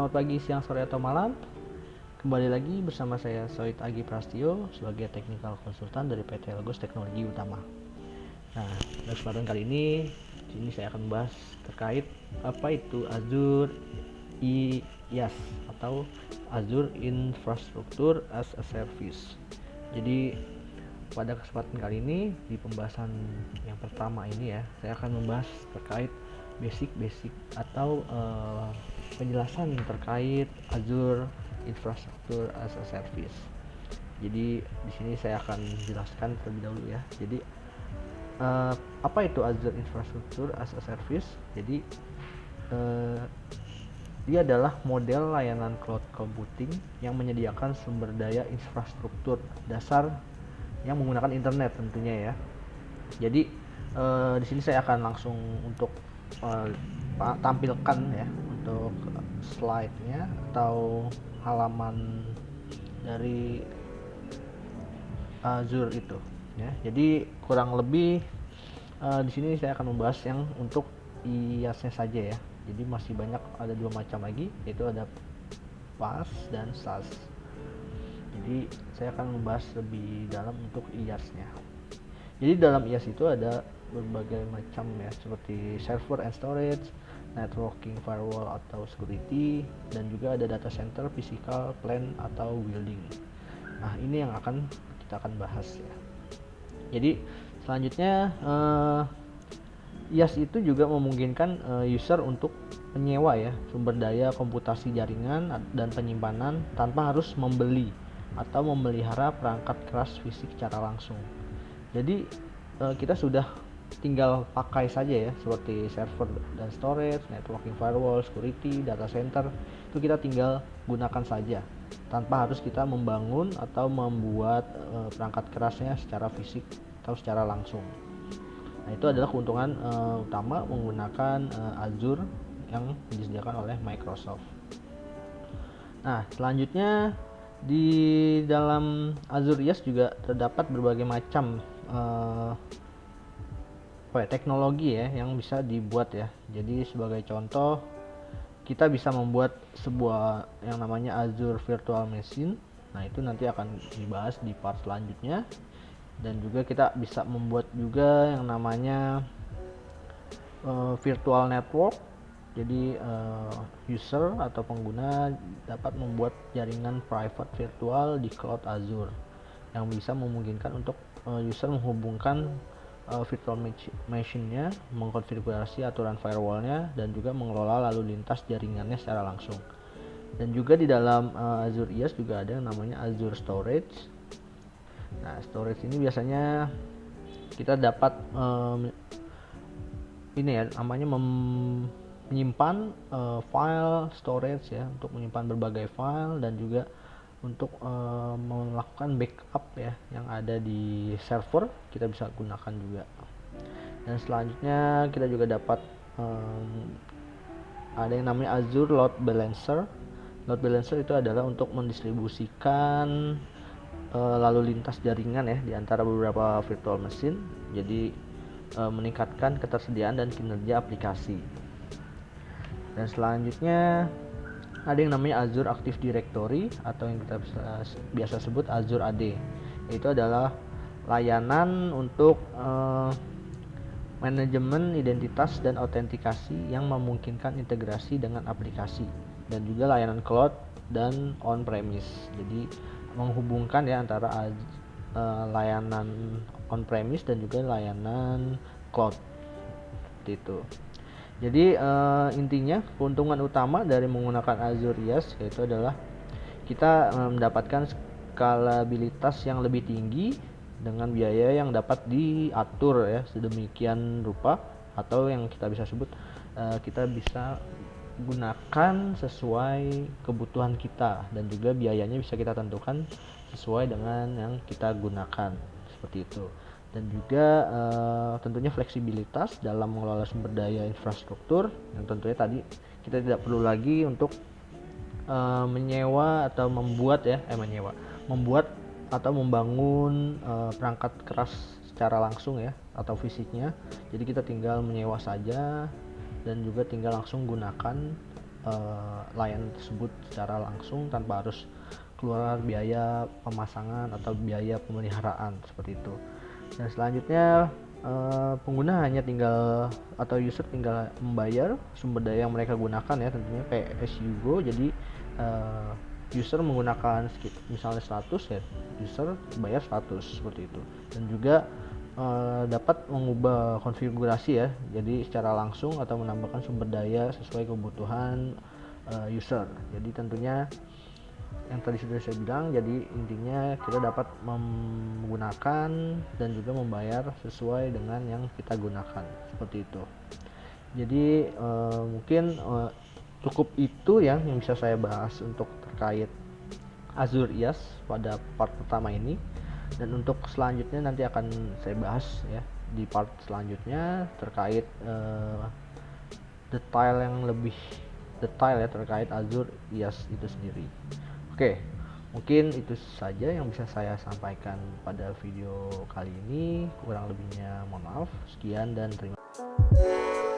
Selamat pagi, siang, sore, atau malam. Kembali lagi bersama saya Soid Agi Prastio sebagai Technical Consultant dari PT Logos Teknologi Utama. Nah, pada kesempatan kali ini saya akan membahas terkait apa itu Azure IaaS atau Azure Infrastructure as a Service. Jadi pada kesempatan kali ini di pembahasan yang pertama ini ya, saya akan membahas terkait basic atau penjelasan terkait Azure Infrastructure as a Service. Jadi di sini saya akan jelaskan terlebih dahulu ya. Jadi apa itu Azure Infrastructure as a Service? Jadi dia adalah model layanan cloud computing yang menyediakan sumber daya infrastruktur dasar yang menggunakan internet tentunya ya. Jadi di sini saya akan langsung untuk tampilkan ya untuk slide-nya atau halaman dari Azure itu ya. Jadi kurang lebih di sini saya akan membahas yang untuk IaaS-nya saja ya. Jadi masih banyak, ada dua macam lagi, yaitu ada PaaS dan SaaS. Jadi saya akan membahas lebih dalam untuk IaaS-nya. Jadi dalam IaaS itu ada berbagai macam ya, seperti server and storage, networking, firewall atau security, dan juga ada data center, physical, plant atau building. Nah, ini yang kita akan bahas ya. Jadi selanjutnya IaaS itu juga memungkinkan user untuk menyewa ya sumber daya komputasi jaringan dan penyimpanan tanpa harus membeli atau memelihara perangkat keras fisik secara langsung. Jadi kita sudah tinggal pakai saja ya, seperti server dan storage, networking, firewall, security, data center, itu kita tinggal gunakan saja tanpa harus kita membangun atau membuat perangkat kerasnya secara fisik atau secara langsung. Nah, itu adalah keuntungan utama menggunakan Azure yang disediakan oleh Microsoft. Nah, selanjutnya di dalam Azure IaaS juga terdapat berbagai macam teknologi ya yang bisa dibuat ya. Jadi sebagai contoh, kita bisa membuat sebuah yang namanya Azure Virtual Machine. Nah, itu nanti akan dibahas di part selanjutnya. Dan juga kita bisa membuat juga yang namanya virtual network. Jadi user atau pengguna dapat membuat jaringan private virtual di cloud Azure yang bisa memungkinkan untuk user menghubungkan virtual machine-nya, mengkonfigurasi aturan firewall-nya, dan juga mengelola lalu lintas jaringannya secara langsung. Dan juga di dalam Azure IaaS juga ada yang namanya Azure Storage. Nah, storage ini biasanya kita dapat ini ya namanya menyimpan file storage ya, untuk menyimpan berbagai file dan juga untuk melakukan backup ya yang ada di server, kita bisa gunakan juga. Dan selanjutnya kita juga dapat ada yang namanya Azure Load Balancer. Load Balancer itu adalah untuk mendistribusikan lalu lintas jaringan ya di antara beberapa virtual machine. Jadi meningkatkan ketersediaan dan kinerja aplikasi. Dan selanjutnya ada yang namanya Azure Active Directory atau yang kita biasa sebut Azure AD. Itu adalah layanan untuk manajemen identitas dan autentikasi yang memungkinkan integrasi dengan aplikasi, dan juga layanan cloud dan on-premise. Jadi menghubungkan ya antara layanan on-premise dan juga layanan cloud seperti itu. Jadi intinya keuntungan utama dari menggunakan Azure IaaS yaitu adalah kita mendapatkan skalabilitas yang lebih tinggi dengan biaya yang dapat diatur ya sedemikian rupa, atau yang kita bisa sebut kita bisa gunakan sesuai kebutuhan kita, dan juga biayanya bisa kita tentukan sesuai dengan yang kita gunakan seperti itu. Dan juga tentunya fleksibilitas dalam mengelola sumber daya infrastruktur yang tentunya tadi kita tidak perlu lagi untuk menyewa atau membuat atau membangun perangkat keras secara langsung ya atau fisiknya. Jadi kita tinggal menyewa saja dan juga tinggal langsung gunakan layanan tersebut secara langsung tanpa harus keluar biaya pemasangan atau biaya pemeliharaan seperti itu. Dan selanjutnya pengguna hanya tinggal atau user tinggal membayar sumber daya yang mereka gunakan ya, tentunya pay as you go. Jadi user menggunakan misalnya 100 ya, user bayar 100 seperti itu. Dan juga dapat mengubah konfigurasi ya, jadi secara langsung atau menambahkan sumber daya sesuai kebutuhan user. Jadi tentunya yang tadi sudah saya bilang, jadi intinya kita dapat menggunakan dan juga membayar sesuai dengan yang kita gunakan seperti itu. Jadi mungkin cukup itu ya yang bisa saya bahas untuk terkait Azure IaaS pada part pertama ini. Dan untuk selanjutnya nanti akan saya bahas ya di part selanjutnya terkait detail yang lebih detail ya terkait Azure IaaS itu sendiri. Oke, mungkin itu saja yang bisa saya sampaikan pada video kali ini. Kurang lebihnya mohon maaf. Sekian dan terima kasih.